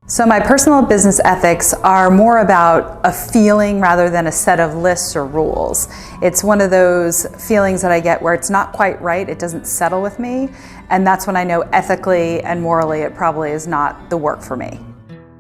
So my personal business ethics are more about a feeling rather than a set of lists or rules. It's one of those feelings that I get where it's not quite right, it doesn't settle with me, and that's when I know ethically and morally it probably is not the work for me.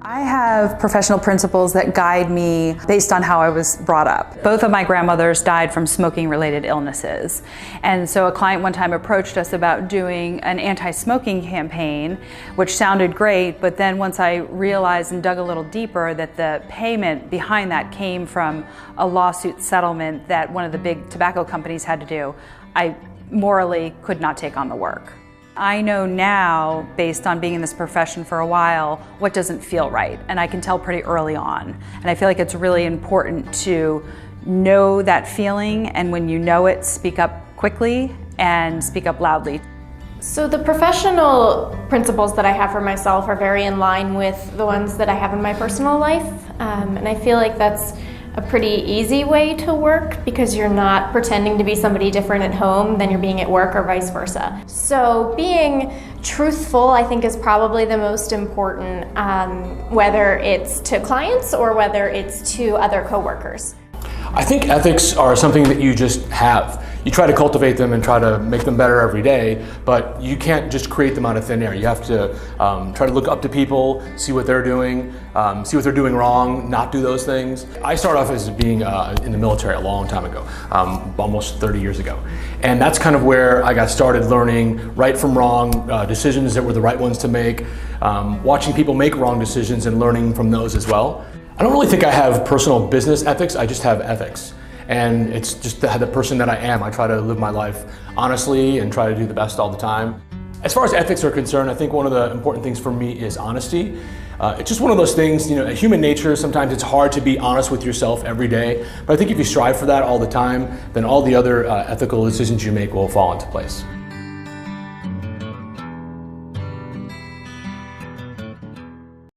I have professional principles that guide me based on how I was brought up. Both of my grandmothers died from smoking-related illnesses. And so a client one time approached us about doing an anti-smoking campaign, which sounded great, but then once I realized and dug a little deeper that the payment behind that came from a lawsuit settlement that one of the big tobacco companies had to do, I morally could not take on the work. I know now, based on being in this profession for a while, what doesn't feel right, and I can tell pretty early on. And I feel like it's really important to know that feeling, and when you know it, speak up quickly and speak up loudly. So the professional principles that I have for myself are very in line with the ones that I have in my personal life, and I feel like that's a pretty easy way to work because you're not pretending to be somebody different at home than you're being at work or vice versa. So being truthful, I think, is probably the most important, whether it's to clients or whether it's to other coworkers. I think ethics are something that you just have. You try to cultivate them and try to make them better every day, but you can't just create them out of thin air. You have to try to look up to people, see what they're doing, see what they're doing wrong, not do those things. I started off as being in the military a long time ago, almost 30 years ago. And that's kind of where I got started learning right from wrong, decisions that were the right ones to make, watching people make wrong decisions and learning from those as well. I don't really think I have personal business ethics, I just have ethics. And it's just the person that I am. I try to live my life honestly and try to do the best all the time. As far as ethics are concerned, I think one of the important things for me is honesty. It's just one of those things, human nature, sometimes it's hard to be honest with yourself every day. But I think if you strive for that all the time, then all the other ethical decisions you make will fall into place.